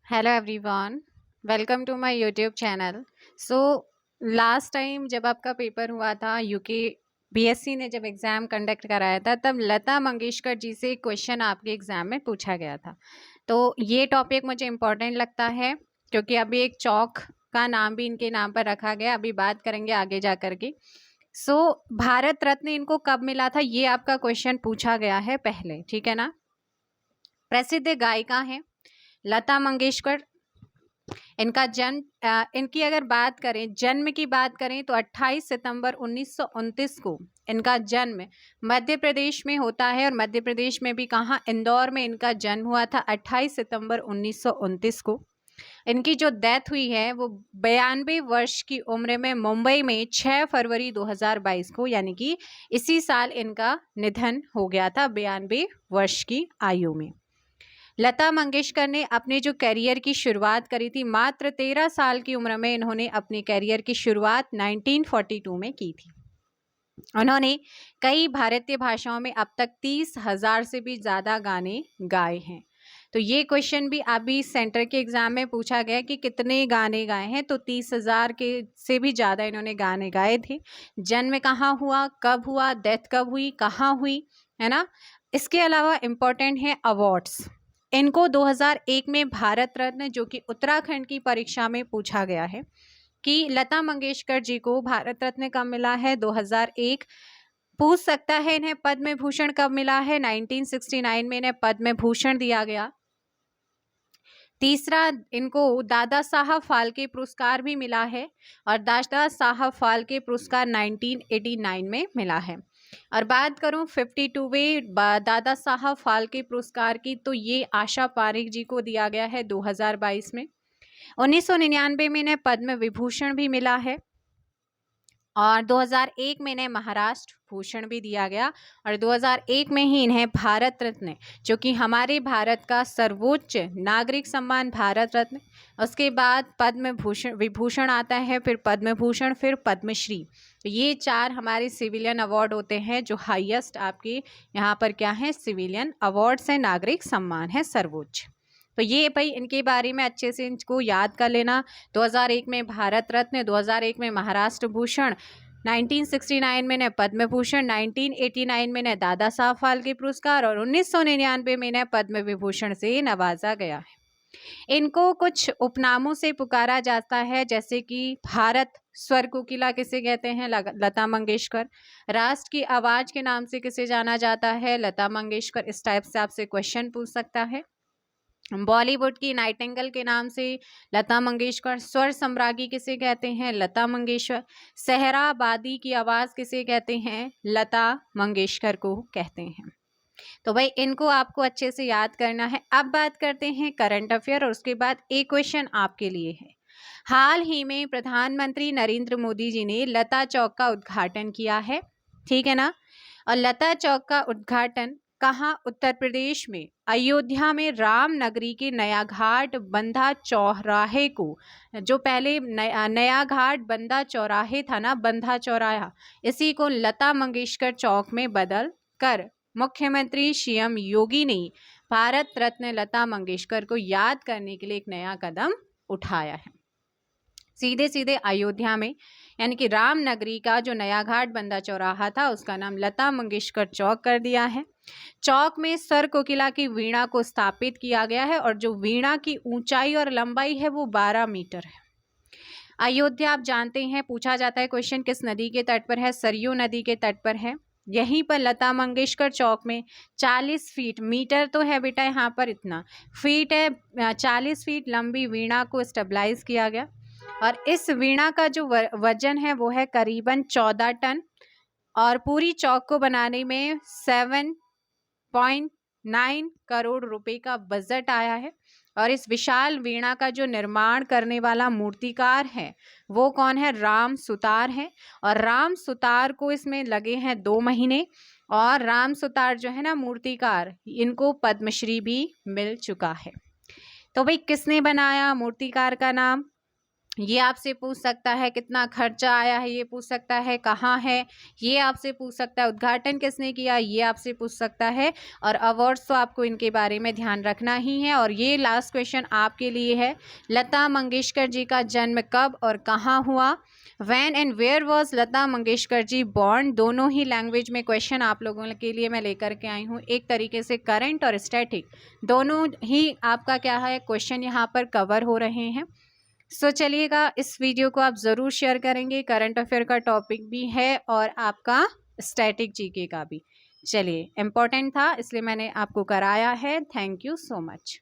Hello everyone, welcome to my YouTube channel. So last time जब आपका paper हुआ था यूके बीएससी ने जब एग्ज़ाम कंडक्ट कराया था, तब लता मंगेशकर जी से क्वेश्चन आपके एग्ज़ाम में पूछा गया था। तो ये टॉपिक मुझे इम्पोर्टेंट लगता है क्योंकि अभी एक चौक का नाम भी इनके नाम पर रखा गया, अभी बात करेंगे आगे जा करके। सो भारत रत्न इनको कब मिला था, ये आपका क्वेश्चन पूछा गया है पहले, ठीक है ना। प्रसिद्ध गायिका हैं लता मंगेशकर। इनका जन्म इनकी अगर बात करें, जन्म की बात करें तो 28 सितंबर 1929 को इनका जन्म मध्य प्रदेश में होता है। और मध्य प्रदेश में भी कहाँ, इंदौर में इनका जन्म हुआ था 28 सितंबर 1929 को। इनकी जो डेथ हुई है वो 92 वर्ष की उम्र में मुंबई में 6 फरवरी 2022 को, यानी कि इसी साल इनका निधन हो गया था 92 वर्ष की आयु में। लता मंगेशकर ने अपने जो करियर की शुरुआत करी थी, मात्र 13 साल की उम्र में इन्होंने अपने करियर की शुरुआत 1942 में की थी। उन्होंने कई भारतीय भाषाओं में अब तक 30,000 से भी ज़्यादा गाने गाए हैं। तो ये क्वेश्चन भी अभी सेंटर के एग्जाम में पूछा गया कि कितने गाने गाए हैं, तो 30,000 के से भी ज़्यादा इन्होंने गाने गाए थे। जन्म कहाँ हुआ, कब हुआ, डेथ कब हुई, कहाँ हुई, है ना। इसके अलावा इम्पोर्टेंट है अवार्ड्स। इनको 2001 में भारत रत्न, जो कि उत्तराखंड की परीक्षा में पूछा गया है कि लता मंगेशकर जी को भारत रत्न कब मिला है, 2001। पूछ सकता है इन्हें पद्म भूषण कब मिला है, 1969 में इन्हें पद्म भूषण दिया गया। तीसरा, इनको दादा साहब फाल्के पुरस्कार भी मिला है और दादा साहब फाल्के पुरस्कार 1989 में मिला है। और बात करूं 52वें दादा साहब फाल्के पुरस्कार की, तो ये आशा पारेख जी को दिया गया है 2022 में। 1999 में इन्हें पद्म विभूषण भी मिला है और 2001 में इन्हें महाराष्ट्र भूषण भी दिया गया और 2001 में ही इन्हें भारत रत्न, जो कि हमारे भारत का सर्वोच्च नागरिक सम्मान भारत रत्न, उसके बाद पद्म भूषण विभूषण आता है, फिर पद्म भूषण, फिर पद्मश्री। तो ये 4 हमारे सिविलियन अवार्ड होते हैं जो हाईएस्ट आपके यहाँ पर क्या है, सिविलियन अवार्ड्स हैं, नागरिक सम्मान है सर्वोच्च। तो ये भाई इनके बारे में अच्छे से इनको याद कर लेना। 2001 में भारत रत्न, 2001 में महाराष्ट्र भूषण, 1969 में इन्हें पद्म भूषण, 1989 में इन्हें दादा साहब फाल्के पुरस्कार और 1999 में इन्हें पद्म विभूषण से नवाजा गया है। इनको कुछ उपनामों से पुकारा जाता है, जैसे कि भारत स्वर कोकिला किसे कहते हैं, लता मंगेशकर। राष्ट्र की आवाज के नाम से किसे जाना जाता है, लता मंगेशकर। इस टाइप से आपसे क्वेश्चन पूछ सकता है। बॉलीवुड की नाइटिंगेल के नाम से लता मंगेशकर। स्वर सम्राज्ञी किसे कहते हैं, लता मंगेशकर। सहराबादी की आवाज़ किसे कहते हैं, लता मंगेशकर को कहते हैं। तो भाई इनको आपको अच्छे से याद करना है। अब बात करते हैं करंट अफेयर और उसके बाद एक क्वेश्चन आपके लिए है। हाल ही में प्रधानमंत्री नरेंद्र मोदी जी ने लता चौक का उद्घाटन किया है, ठीक है ना। और लता चौक का उद्घाटन कहाँ, उत्तर प्रदेश में अयोध्या में राम नगरी के नया घाट बंधा चौराहे को, जो पहले नया घाट बंधा चौराहे था ना, बंधा चौराहा, इसी को लता मंगेशकर चौक में बदल कर मुख्यमंत्री सीएम योगी ने भारत रत्न लता मंगेशकर को याद करने के लिए एक नया कदम उठाया है। सीधे सीधे अयोध्या में, यानी कि राम नगरी का जो नया घाट बंदा चौराहा था उसका नाम लता मंगेशकर चौक कर दिया है। चौक में स्वर कोकिला की वीणा को स्थापित किया गया है और जो वीणा की ऊंचाई और लंबाई है वो 12 मीटर है। अयोध्या आप जानते हैं, पूछा जाता है क्वेश्चन, किस नदी के तट पर है, सरयू नदी के तट पर है। यहीं पर लता मंगेशकर चौक में 40 फीट, मीटर तो है बेटा यहाँ पर, इतना फीट है, 40 फीट लंबी वीणा को स्टेबलाइज किया गया। और इस वीणा का जो वजन है वो है करीबन 14 टन और पूरी चौक को बनाने में 7.9 करोड़ रुपए का बजट आया है। और इस विशाल वीणा का जो निर्माण करने वाला मूर्तिकार है वो कौन है, राम सुतार है। और राम सुतार को इसमें लगे हैं 2 महीने और राम सुतार जो है ना मूर्तिकार, इनको पद्मश्री भी मिल चुका है। तो भाई किसने बनाया, मूर्तिकार का नाम ये आपसे पूछ सकता है कितना खर्चा आया है, ये पूछ सकता है कहाँ है, ये आपसे पूछ सकता है उद्घाटन किसने किया, ये आपसे पूछ सकता है। और अवार्ड्स तो आपको इनके बारे में ध्यान रखना ही है। और ये लास्ट क्वेश्चन आपके लिए है, लता मंगेशकर जी का जन्म कब और कहाँ हुआ? When and where was Lata Mangeshkar ji born? दोनों ही लैंग्वेज में क्वेश्चन आप लोगों के लिए मैं लेकर के आई हूँ। एक तरीके से करंट और स्टैटिक दोनों ही आपका क्या है क्वेश्चन यहाँ पर कवर हो रहे हैं। सो चलिएगा, इस वीडियो को आप ज़रूर शेयर करेंगे। करंट अफेयर का टॉपिक भी है और आपका स्टैटिक जीके का भी। चलिए, इम्पोर्टेंट था इसलिए मैंने आपको कराया है। Thank you so much.